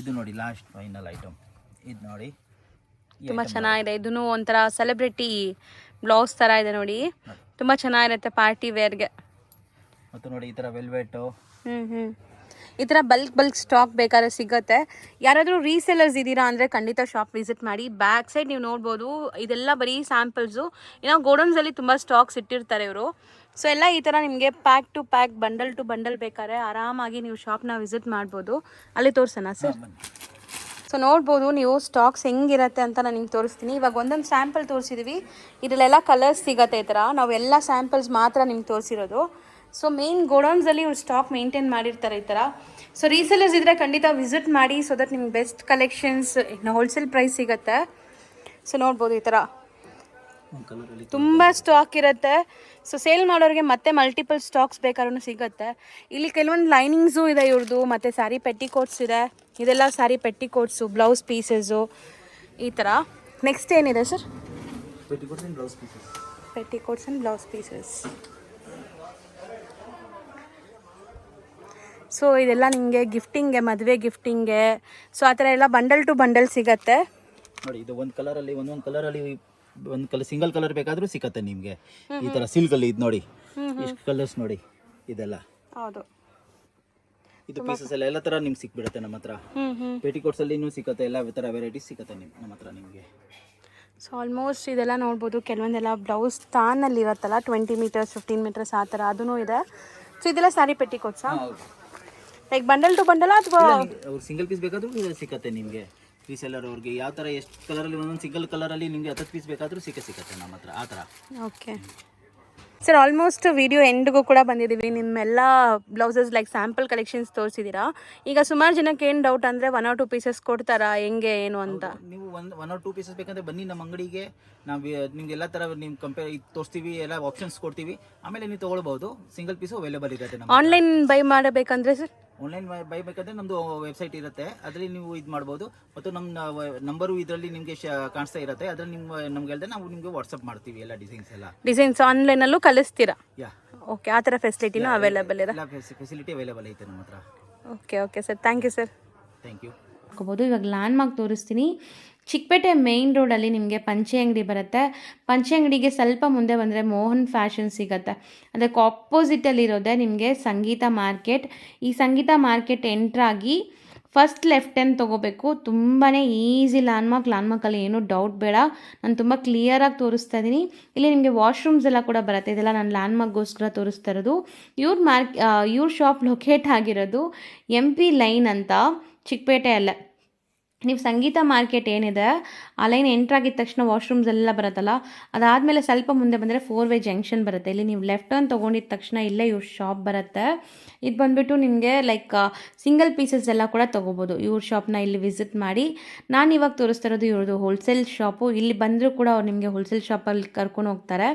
ಇದು ನೋಡಿ ಲಾಸ್ಟ್ ಫೈನಲ್ ಐಟಮ್. ಇದು ನೋಡಿ ತುಂಬ ಚೆನ್ನಾಗಿದೆ. ಇದನ್ನು ಒಂಥರ ಸೆಲೆಬ್ರಿಟಿ ಬ್ಲೌಸ್ ಥರ ಇದೆ ನೋಡಿ, ತುಂಬ ಚೆನ್ನಾಗಿರುತ್ತೆ ಪಾರ್ಟಿ ವೇರ್ಗೆ. ಮತ್ತು ನೋಡಿ ಈ ಥರ ವೆಲ್ವೆಟು. ಈ ಥರ ಬಲ್ಕ್ ಸ್ಟಾಕ್ ಬೇಕಾದ್ರೆ ಸಿಗುತ್ತೆ. ಯಾರಾದರೂ ರೀಸೆಲ್ಲರ್ಸ್ ಇದ್ದೀರಾ ಅಂದರೆ ಖಂಡಿತ ಶಾಪ್ ವಿಸಿಟ್ ಮಾಡಿ. ಬ್ಯಾಕ್ ಸೈಡ್ ನೀವು ನೋಡ್ಬೋದು, ಇದೆಲ್ಲ ಬರೀ ಸ್ಯಾಂಪಲ್ಸು. ಏನೋ ಗೋಡೌನ್ಸಲ್ಲಿ ತುಂಬ ಸ್ಟಾಕ್ಸ್ ಇಟ್ಟಿರ್ತಾರೆ ಇವರು. ಸೊ ಎಲ್ಲ ಈ ಥರ ನಿಮಗೆ pack to pack, bundle to bundle ಬೇಕಾದ್ರೆ ಆರಾಮಾಗಿ ನೀವು ಶಾಪ್ನ ವಿಸಿಟ್ ಮಾಡ್ಬೋದು. ಅಲ್ಲಿ ತೋರಿಸೋಣ ಸರ್? ಸೊ ನೋಡ್ಬೋದು ನೀವು ಸ್ಟಾಕ್ಸ್ ಹೆಂಗಿರುತ್ತೆ ಅಂತ ನಾನು ನಿಮ್ಗೆ ತೋರಿಸ್ತೀನಿ. ಇವಾಗ ಒಂದೊಂದು ಸ್ಯಾಂಪಲ್ ತೋರಿಸಿದ್ವಿ, ಇದರಲ್ಲೆಲ್ಲ ಕಲರ್ಸ್ ಸಿಗತ್ತೆ. ಈ ಥರ ನಾವು ಎಲ್ಲ ಸ್ಯಾಂಪಲ್ಸ್ ಮಾತ್ರ ನಿಮ್ಗೆ ತೋರಿಸಿರೋದು. ಸೊ ಮೇನ್ ಗೋಡೌನ್ಸಲ್ಲಿ ಇವ್ರು ಸ್ಟಾಕ್ ಮೇಂಟೈನ್ ಮಾಡಿರ್ತಾರೆ ಈ ಥರ. ಸೊ ರೀಸೆಲರ್ಸ್ ಇದ್ದರೆ ಖಂಡಿತ ವಿಸಿಟ್ ಮಾಡಿ, ಸೊ ದಟ್ ನಿಮ್ಗೆ ಬೆಸ್ಟ್ ಕಲೆಕ್ಷನ್ಸ್ ಹೋಲ್ಸೇಲ್ ಪ್ರೈಸ್ ಸಿಗುತ್ತೆ. ಸೊ ನೋಡ್ಬೋದು ಈ ಥರ ತುಂಬ ಸ್ಟಾಕ್ ಇರುತ್ತೆ. ಸೊ ಸೇಲ್ ಮಾಡೋರಿಗೆ ಮತ್ತೆ ಮಲ್ಟಿಪಲ್ ಸ್ಟಾಕ್ಸ್ ಬೇಕಾದ್ರೂ ಸಿಗುತ್ತೆ. ಇಲ್ಲಿ ಕೆಲವೊಂದು ಲೈನಿಂಗ್ಸು ಇದೆ ಇವ್ರದ್ದು, ಮತ್ತು ಸ್ಯಾರಿ ಪೆಟ್ಟಿಕೋಟ್ಸ್ ಇದೆ. ಇದೆಲ್ಲ ಸ್ಯಾರಿ ಪೆಟ್ಟಿಕೋಟ್ಸು, ಬ್ಲೌಸ್ ಪೀಸಸ್ಸು ಈ ಥರ. ನೆಕ್ಸ್ಟ್ ಏನಿದೆ sir? Petticoats and blouse pieces. Petticoats and blouse pieces. So ಇದೆಲ್ಲ ನಿಮಗೆ ಗಿಫ್ಟಿಂಗ್ಗೆ, ಮದುವೆ ಗಿಫ್ಟಿಂಗ್ಗೆ, ಸೊ ಆ ಥರ ಎಲ್ಲ ಬಂಡಲ್ ಟು ಬಂಡಲ್ ಸಿಗುತ್ತೆ ನೋಡಿ. ಇದು ಒಂದು ಕಲರಲ್ಲಿ ಒಂದೊಂದು ಕಲರಲ್ಲಿ ಒಂದು ಕಲರ್ ಸಿಂಗಲ್ ಕಲರ್ ಬೇಕಾದರೂ ಸಿಕ್ಕತ್ತೆ ನಿಮಗೆ. ಈ ಥರ ಸಿಲ್ಕಲ್ಲಿ ಇದು ನೋಡಿ ಎಷ್ಟು ಕಲರ್ಸ್ ನೋಡಿ. ಇದೆಲ್ಲ ಹೌದು, ಇದು ಪೀಸಸ್ ಎಲ್ಲ ಥರ ನಿಮ್ಗೆ ಸಿಕ್ಬಿಡುತ್ತೆ ನಮ್ಮ ಹತ್ರ. ಪೆಟಿಕೋಟ್ಸ್ ಅಲ್ಲಿ ಸಿಕ್ಕತ್ತೆ, ಎಲ್ಲ ಥರ ವೆರೈಟೀಸ್ ಸಿಕ್ಕತ್ತೆ ನಮ್ಮ ಹತ್ರ ನಿಮಗೆ. ಸೊ ಆಲ್ಮೋಸ್ಟ್ ಇದೆಲ್ಲ ನೋಡ್ಬೋದು. ಕೆಲವೊಂದೆಲ್ಲ ಬ್ಲೌಸ್ ತಾನಲ್ಲಿ ಇರುತ್ತಲ್ಲ, 20 ಮೀಟರ್ಸ್ 15 ಮೀಟರ್ಸ್ ಆ ಥರ ಅದೂ ಇದೆ. ಸೊ ಇದೆಲ್ಲ ಸ್ಯಾರಿ ಪೆಟ್ಟಿಕೋಟ್ಸಾ? ಲೈಕ್ ಬಂಡಲ್ ಟು ಬಂಡಲ್ ಅಥವಾ ಅವ್ರು ಸಿಂಗಲ್ ಪೀಸ್ ಬೇಕಾದರೂ ಸಿಕ್ಕತ್ತೆ ನಿಮಗೆ. ರೀಸೆಲ್ಲರ್ ಅವ್ರಿಗೆ ಯಾವ ಥರ ಎಷ್ಟು ಕಲರಲ್ಲಿ ಒಂದೊಂದು ಸಿಂಗಲ್ ಕಲರಲ್ಲಿ ನಿಮಗೆ 10 ಪೀಸ್ ಬೇಕಾದರೂ ಸಿಕ್ಕತ್ತೆ ನಮ್ಮ ಹತ್ರ ಆ ಥರ. ಓಕೆ ಸರ್, ಆಲ್ಮೋಸ್ಟ್ ವಿಡಿಯೋ ಎಂಡ್ಗೂ ಕೂಡ ಬಂದಿದ್ದೀವಿ. ನಿಮ್ಮೆಲ್ಲ ಬ್ಲೌಸಸ್ ಲೈಕ್ ಸ್ಯಾಂಪಲ್ ಕಲೆಕ್ಷನ್ಸ್ ತೋರಿಸಿದ್ದೀರಾ. ಈಗ ಸುಮಾರು ಜನಕ್ಕೆ ಏನು ಡೌಟ್ ಅಂದರೆ 1 or 2 ಪೀಸಸ್ ಕೊಡ್ತಾರಾ, ಹೆಂಗೆ ಏನು ಅಂತ. ನೀವು 1 or 2 ಪೀಸಸ್ ಬೇಕಂದ್ರೆ ಬನ್ನಿ ನಮ್ಮ ಅಂಗಡಿಗೆ. ನಾವು ನಿಮ್ಗೆ ಎಲ್ಲ ಥರ ನಿಮ್ಮ ಕಂಪೇರ್ ತೋರಿಸ್ತೀವಿ, ಎಲ್ಲ ಆಪ್ಷನ್ಸ್ ಕೊಡ್ತೀವಿ. ಆಮೇಲೆ ನೀವು ತೊಗೊಳ್ಬೋದು. ಸಿಂಗಲ್ ಪೀಸು ಅವೈಲೇಬಲ್ ಇರುತ್ತೆ. ಆನ್ಲೈನ್ ಬೈ ಮಾಡಬೇಕಂದ್ರೆ ಸರ್? ಆನ್ಲೈನ್ ಬೈ ಬೇಕಾದ್ರೆ ನಮ್ಮದು ವೆಬ್ಸೈಟ್ ಇರುತ್ತೆ, ಅದರಲ್ಲಿ ನೀವು ಇದು ಮಾಡ್ಬೋದು. ಮತ್ತು ನಮ್ಮ ನಂಬರು ಇದರಲ್ಲಿ ನಿಮಗೆ ಕಾಣಿಸ್ತಾ ಇರುತ್ತೆ. ಅದರಲ್ಲಿ ನಮ್ಗೆ ಹೇಳಿದ್ರೆ ನಾವು ನಿಮಗೆ ವಾಟ್ಸಪ್ ಮಾಡ್ತೀವಿ ಎಲ್ಲ ಡಿಸೈನ್ಸ್ ಆನ್ಲೈನಲ್ಲೂ ಕಲಿಸ್ತೀರಾ? ಯಾ, ಓಕೆ, ಆ ಥರ ಫೆಸಿಲಿಟಿನೂ ಅವೈಲೇಬಲ್ ಇದೆ. ಎಲ್ಲ ಫೆಸಿಲಿಟಿ ಅವೈಲೇಬಲ್ ಐತೆ ನಮ್ಮ ಹತ್ರ. Okay sir, thank you sir. Thank you. ಹಾಕೋಬೋದು. ಇವಾಗ ಲ್ಯಾಂಡ್ ಮಾರ್ಕ್ ತೋರಿಸ್ತೀನಿ. ಚಿಕ್ಕಪೇಟೆ ಮೇನ್ ರೋಡಲ್ಲಿ ನಿಮಗೆ ಪಂಚೆ ಅಂಗಡಿ ಬರುತ್ತೆ. ಪಂಚೆ ಅಂಗಡಿಗೆ ಸ್ವಲ್ಪ ಮುಂದೆ ಬಂದರೆ ಮೋಹನ್ ಫ್ಯಾಷನ್ ಸಿಗುತ್ತೆ. ಅದಕ್ಕೆ ಆಪೋಸಿಟಲ್ಲಿರೋದೆ ನಿಮಗೆ ಸಂಗೀತ ಮಾರ್ಕೆಟ್. ಈ ಸಂಗೀತ ಮಾರ್ಕೆಟ್ ಎಂಟ್ರಾಗಿ ಫಸ್ಟ್ ಲೆಫ್ಟ್ ಟರ್ನ್ ತೊಗೋಬೇಕು. ತುಂಬಾ ಈಸಿ ಲ್ಯಾಂಡ್ ಮಾರ್ಕಲ್ಲಿ ಏನೂ ಡೌಟ್ ಬೇಡ. ನಾನು ತುಂಬ ಕ್ಲಿಯರಾಗಿ ತೋರಿಸ್ತಾ ಇದ್ದೀನಿ. ಇಲ್ಲಿ ನಿಮಗೆ ವಾಶ್ರೂಮ್ಸ್ ಎಲ್ಲ ಕೂಡ ಬರುತ್ತೆ. ಇದೆಲ್ಲ ನಾನು ಲ್ಯಾಂಡ್ ಮಾರ್ಕ್ಗೋಸ್ಕರ ತೋರಿಸ್ತಾ ಇರೋದು. ಇವ್ರ ಶಾಪ್ ಲೊಕೇಟ್ ಆಗಿರೋದು MP ಲೈನ್ ಅಂತ, ಚಿಕ್ಕಪೇಟೆಯಲ್ಲೇ. ನೀವು ಸಂಗೀತ ಮಾರ್ಕೆಟ್ ಏನಿದೆ ಆ ಲೈನ್ ಎಂಟ್ರಾಗಿದ್ದ ತಕ್ಷಣ ವಾಶ್ರೂಮ್ಸ್ ಎಲ್ಲ ಬರುತ್ತಲ್ಲ, ಅದಾದಮೇಲೆ ಸ್ವಲ್ಪ ಮುಂದೆ ಬಂದರೆ 4 ವೇ ಜಂಕ್ಷನ್ ಬರುತ್ತೆ. ಇಲ್ಲಿ ನೀವು ಲೆಫ್ಟ್ ಟರ್ನ್ ತೊಗೊಂಡಿದ್ದ ತಕ್ಷಣ ಇಲ್ಲೇ ಇವ್ರ ಶಾಪ್ ಬರುತ್ತೆ. ಇದು ಬಂದುಬಿಟ್ಟು ನಿಮಗೆ ಲೈಕ್ ಸಿಂಗಲ್ ಪೀಸಸ್ ಎಲ್ಲ ಕೂಡ ತೊಗೋಬೋದು. ಇವ್ರ ಶಾಪ್ನ ಇಲ್ಲಿ ವಿಸಿಟ್ ಮಾಡಿ. ನಾನು ಇವಾಗ ತೋರಿಸ್ತಾ ಇರೋದು ಇವ್ರದ್ದು ಹೋಲ್ಸೇಲ್ ಶಾಪು. ಇಲ್ಲಿ ಬಂದರೂ ಕೂಡ ಅವ್ರು ನಿಮಗೆ ಹೋಲ್ಸೇಲ್ ಶಾಪಲ್ಲಿ ಕರ್ಕೊಂಡು ಹೋಗ್ತಾರೆ.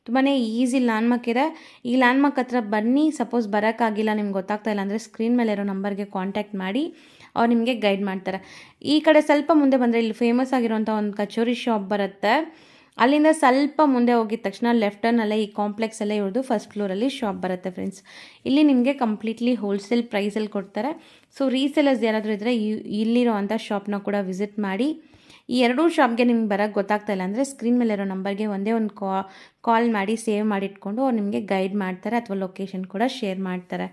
ತುಂಬಾ ಈಸಿ ಲ್ಯಾಂಡ್ಮಾರ್ಕ್ ಇದೆ. ಈ ಲ್ಯಾಂಡ್ಮಾರ್ಕ್ ಹತ್ರ ಬನ್ನಿ. ಸಪೋಸ್ ಬರೋಕ್ಕಾಗಿಲ್ಲ, ನಿಮ್ಗೆ ಗೊತ್ತಾಗ್ತಾ ಇಲ್ಲ ಅಂದರೆ ಸ್ಕ್ರೀನ್ ಮೇಲೆ ಇರೋ ನಂಬರ್ಗೆ ಕಾಂಟ್ಯಾಕ್ಟ್ ಮಾಡಿ, ಅವ್ರು ನಿಮಗೆ ಗೈಡ್ ಮಾಡ್ತಾರೆ. ಈ ಕಡೆ ಸ್ವಲ್ಪ ಮುಂದೆ ಬಂದರೆ ಇಲ್ಲಿ ಫೇಮಸ್ ಆಗಿರುವಂಥ ಒಂದು ಕಚೋರಿ ಶಾಪ್ ಬರುತ್ತೆ. ಅಲ್ಲಿಂದ ಸ್ವಲ್ಪ ಮುಂದೆ ಹೋಗಿದ ತಕ್ಷಣ ಲೆಫ್ಟ್ ಟರ್ನಲ್ಲೇ ಈ ಕಾಂಪ್ಲೆಕ್ಸ್ ಎಲ್ಲ ಇವ್ರದ್ದು ಫಸ್ಟ್ ಫ್ಲೋರಲ್ಲಿ ಶಾಪ್ ಬರುತ್ತೆ ಫ್ರೆಂಡ್ಸ್. ಇಲ್ಲಿ ನಿಮಗೆ ಕಂಪ್ಲೀಟ್ಲಿ ಹೋಲ್ಸೇಲ್ ಪ್ರೈಸಲ್ಲಿ ಕೊಡ್ತಾರೆ. ಸೊ ರೀಸೇಲರ್ಸ್ ಯಾರಾದರೂ ಇದ್ದರೆ ಇಲ್ಲಿರೋ ಅಂಥ ಶಾಪ್ನ ಕೂಡ ವಿಸಿಟ್ ಮಾಡಿ. ಈ ಎರಡೂ ಶಾಪ್ಗೆ ನಿಮ್ಗೆ ಬರೋಕ್ಕೆ ಗೊತ್ತಾಗ್ತಾ ಇಲ್ಲ ಅಂದರೆ ಸ್ಕ್ರೀನ್ ಮೇಲೆ ಇರೋ ನಂಬರ್ಗೆ ಒಂದೇ ಒಂದು ಕಾಲ್ ಮಾಡಿ ಸೇವ್ ಮಾಡಿಟ್ಕೊಂಡು ಅವ್ರು ನಿಮಗೆ ಗೈಡ್ ಮಾಡ್ತಾರೆ ಅಥವಾ ಲೊಕೇಶನ್ ಕೂಡ ಶೇರ್ ಮಾಡ್ತಾರೆ.